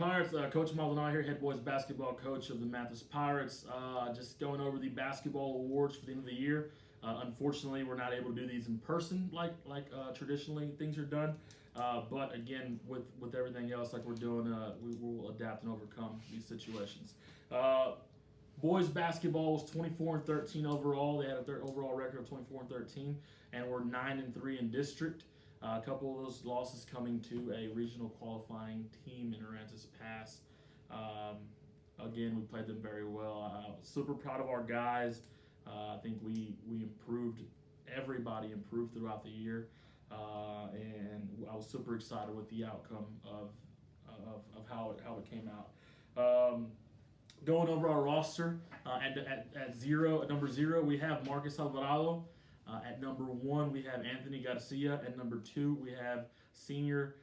Pirates? Coach Maldonado here, head boys basketball coach of the Mathis Pirates. Just going over the basketball awards for the end of the year. Unfortunately, we're not able to do these in person like traditionally things are done. But again, with everything else like we're doing, we will adapt and overcome these situations. Boys basketball was 24-13 overall. They had a overall record of 24-13, and we're 9-3 in district. A couple of those losses coming to a regional qualifying team in Aransas Pass. Again, we played them very well. Super proud of our guys. I think we improved. Everybody improved throughout the year, and I was super excited with the outcome of how it came out. Going over our roster, at number 0, we have Marcus Alvarado. At number 1, we have Anthony Garcia. At number 2, we have senior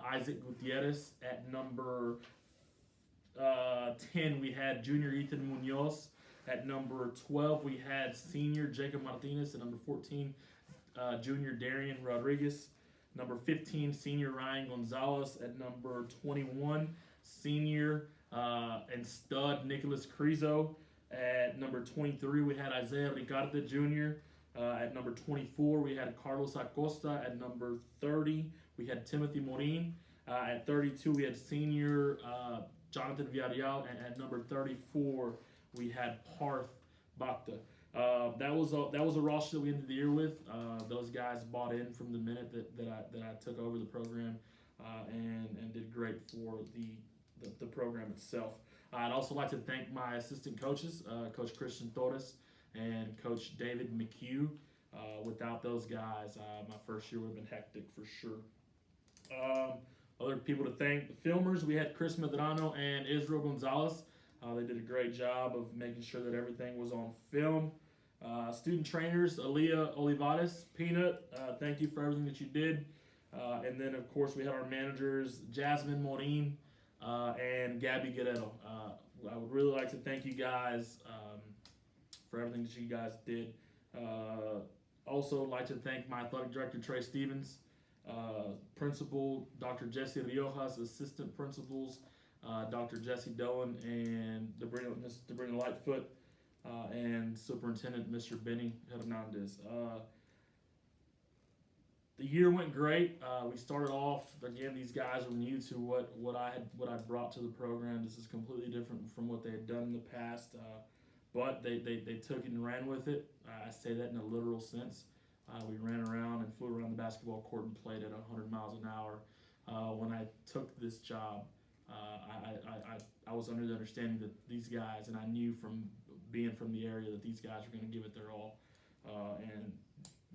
Isaac Gutierrez. At number 10, we had junior Ethan Munoz. At number 12, we had senior Jacob Martinez. At number 14, junior Darian Rodriguez. Number 15, senior Ryan Gonzalez. At number 21, senior and stud Nicholas Crizo. At number 23, we had Isaiah Ricardo Jr. At number 24, we had Carlos Acosta. At number 30, we had Timothy Morin. At 32, we had senior Jonathan Villarreal. And at number 34, we had Parth Bhakta. That was a roster that we ended the year with. Those guys bought in from the minute that I took over the program, and did great for the program itself. I'd also like to thank my assistant coaches, Coach Christian Torres and Coach David McHugh. Without those guys, my first year would have been hectic for sure. Other people to thank: the filmers. We had Chris Medrano and Israel Gonzalez. They did a great job of making sure that everything was on film. Student trainers: Aaliyah Olivares, Peanut. Thank you for everything that you did. And then, of course, we had our managers, Jasmine Morin and Gabby Guerrero. I would really like to thank you guys for everything that you guys did. Also, like to thank my athletic director, Trey Stevens, principal, Dr. Jesse Riojas, assistant principals, Dr. Jesse Dolan, and Miss Debrina Lightfoot, and Superintendent Mr. Benny Hernandez. The year went great. We started off, again, these guys were new to what I brought to the program. This is completely different from what they had done in the past, but they took it and ran with it. I say that in a literal sense. We ran around and flew around the basketball court and played at 100 miles an hour. When I took this job, I was under the understanding that these guys, and I knew from being from the area that these guys were going to give it their all. And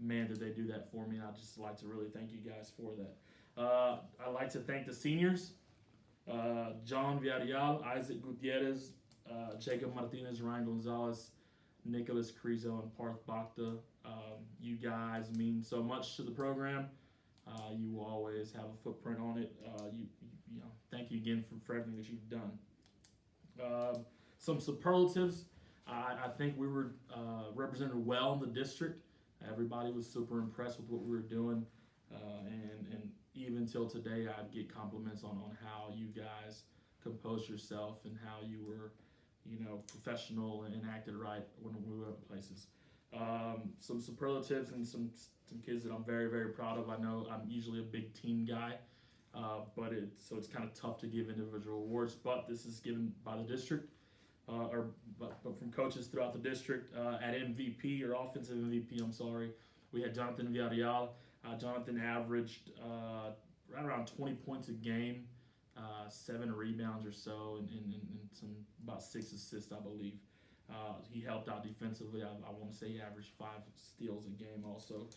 man, did they do that for me. I'd just like to really thank you guys for that. I'd like to thank the seniors, John Villarreal, Isaac Gutierrez, Jacob Martinez, Ryan Gonzalez, Nicholas Crizo, and Parth Bhakta. You guys mean so much to the program. You will always have a footprint on it. You know, thank you again for everything that you've done. Some superlatives. I think we were represented well in the district. Everybody was super impressed with what we were doing, and even till today, I get compliments on how you guys composed yourself and how you were, professional and acted right when we went places. Some superlatives and some kids that I'm very, very proud of. I know I'm usually a big team guy, but it's kind of tough to give individual awards. But this is given by the district, but from coaches throughout the district. At MVP, or offensive MVP, I'm sorry, we had Jonathan Villarreal. Jonathan averaged right around 20 points a game, 7 rebounds or so, and some about 6 assists, I believe. He helped out defensively. I want to say he averaged 5 steals a game also.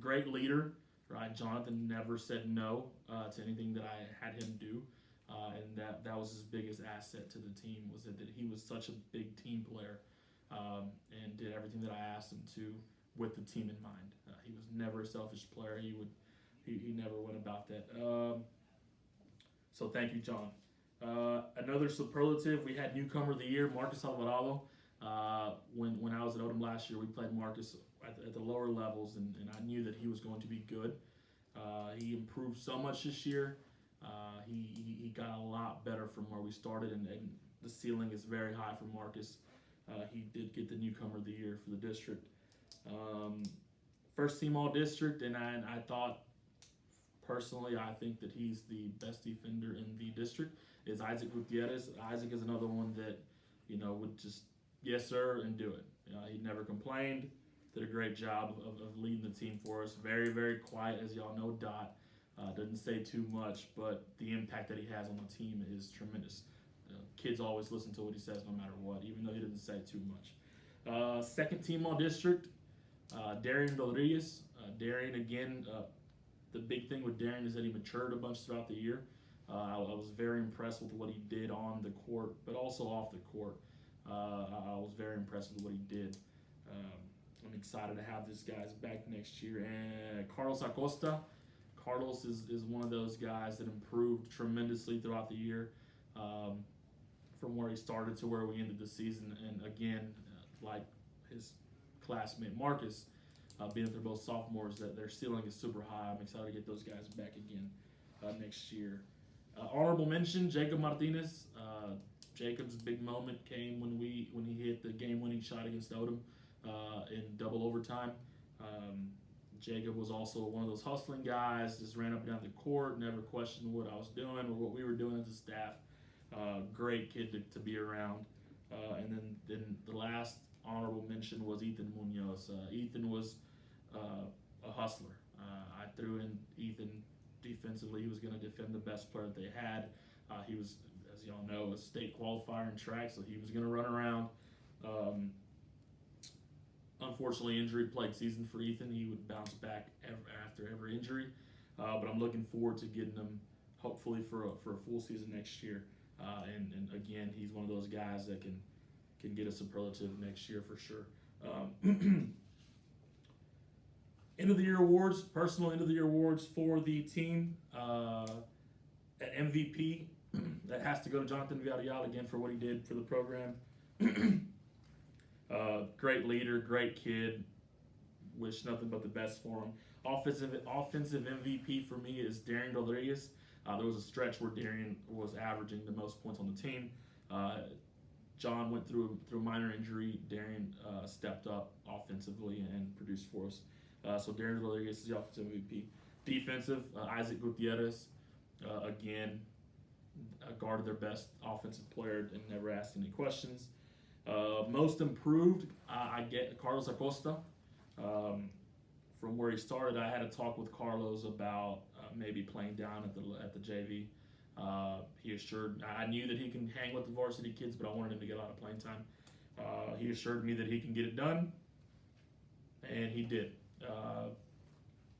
Great leader, right? Jonathan never said no to anything that I had him do. And that was his biggest asset to the team, was that he was such a big team player, and did everything that I asked him to with the team in mind. He was never a selfish player. He never went about that. So thank you, John. Another superlative, we had newcomer of the year, Marcus Alvarado. When I was at Odom last year, we played Marcus at the lower levels, and I knew that he was going to be good. He improved so much this year. He got a lot better from where we started, and the ceiling is very high for Marcus. He did get the newcomer of the year for the district. Um, First team all district, and I thought personally, I think that he's the best defender in the district. Is Isaac Gutierrez. Isaac is another one that would just yes sir and do it. He never complained. Did a great job of leading the team for us. Very, very quiet, as y'all know. Dot doesn't say too much, but the impact that he has on the team is tremendous. Kids always listen to what he says no matter what, even though he doesn't say too much. Second team all district, Darian Rodriguez. Darian, again, the big thing with Darian is that he matured a bunch throughout the year. I was very impressed with what he did on the court, but also off the court. I was very impressed with what he did. I'm excited to have this guys back next year. And Carlos Acosta. Carlos is one of those guys that improved tremendously throughout the year, from where he started to where we ended the season. And again, like his classmate Marcus, being that they're both sophomores, that their ceiling is super high. I'm excited to get those guys back again next year. Honorable mention, Jacob Martinez. Jacob's big moment came when he hit the game-winning shot against Odom in double overtime. Jacob was also one of those hustling guys, just ran up and down the court, never questioned what I was doing or what we were doing as a staff. Great kid to be around. And then the last honorable mention was Ethan Munoz. Ethan was a hustler. I threw in Ethan defensively. He was going to defend the best player that they had. He was, as y'all know, a state qualifier in track, so he was going to run around. Unfortunately, injury-plagued season for Ethan. He would bounce back after every injury, but I'm looking forward to getting him, hopefully, for a full season next year. And again, he's one of those guys that can get a superlative next year for sure. End of the year awards, personal end of the year awards for the team. At MVP, that has to go to Jonathan Villarreal again for what he did for the program. Great leader, great kid. Wish nothing but the best for him. Offensive MVP for me is Darian Rodriguez. There was a stretch where Darian was averaging the most points on the team. John went through a minor injury. Darian stepped up offensively and produced for us. So Darian Rodriguez is the offensive MVP. Defensive, Isaac Gutierrez, again, guarded their best offensive player and never asked any questions. Most improved, I get Carlos Acosta. From where he started, I had a talk with Carlos about maybe playing down at the JV. He assured, I knew that he can hang with the varsity kids, but I wanted him to get a lot of playing time. He assured me that he can get it done, and he did.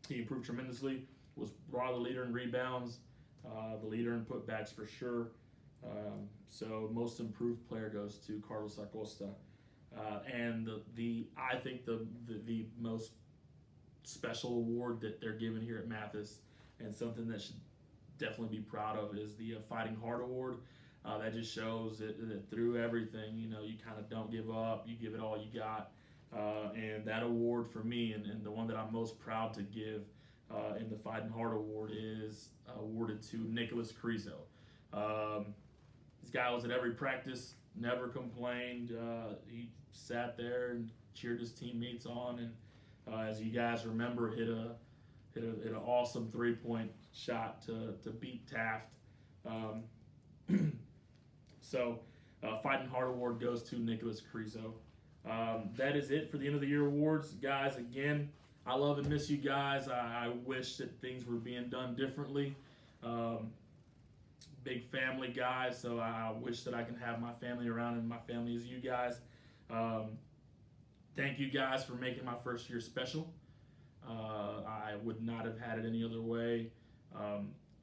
He improved tremendously, was brought the leader in rebounds, the leader in putbacks for sure. So most improved player goes to Carlos Acosta. And I think the most special award that they're giving here at Mathis, and something that should definitely be proud of, is the Fighting Hard Award. That just shows that through everything, you kind of don't give up. You give it all you got. And that award for me, and the one that I'm most proud to give in the Fighting Hard Award, is awarded to Nicholas Crizo. This guy was at every practice, never complained. He sat there and cheered his teammates on, and as you guys remember, hit an awesome 3-point shot to beat Taft. So, Fighting Hard Award goes to Nicholas Crizo. That is it for the end of the year awards, guys. Again, I love and miss you guys. I wish that things were being done differently. Big family guy, so I wish that I can have my family around, and my family is you guys. Thank you guys for making my first year special. I would not have had it any other way.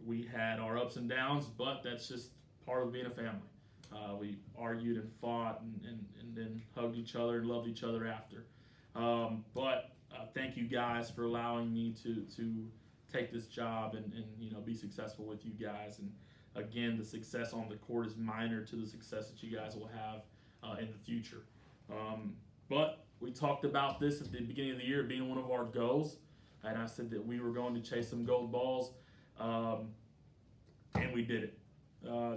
We had our ups and downs, but that's just part of being a family. We argued and fought and then hugged each other and loved each other after. But thank you guys for allowing me to take this job and be successful with you guys. And again, the success on the court is minor to the success that you guys will have in the future. But we talked about this at the beginning of the year being one of our goals, and I said that we were going to chase some gold balls. and we did it.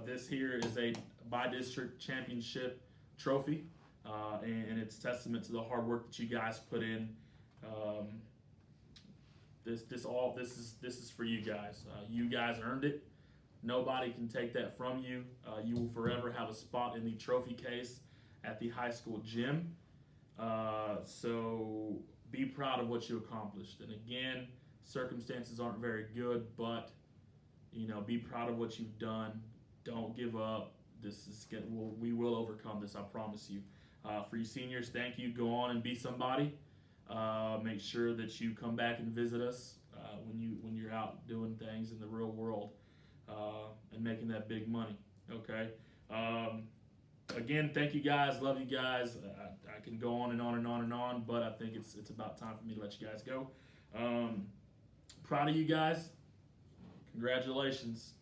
This here is a by-district championship trophy, and it's testament to the hard work that you guys put in. This is for you guys. You guys earned it. Nobody can take that from you. You will forever have a spot in the trophy case at the high school gym. So be proud of what you accomplished. And again, circumstances aren't very good, but be proud of what you've done. Don't give up. We will overcome this. I promise you. For you seniors, thank you. Go on and be somebody. Make sure that you come back and visit us when you're out doing things in the real world and making that big money. Okay. Again, thank you guys. Love you guys. I can go on and on and on and on, but I think it's about time for me to let you guys go. Proud of you guys. Congratulations.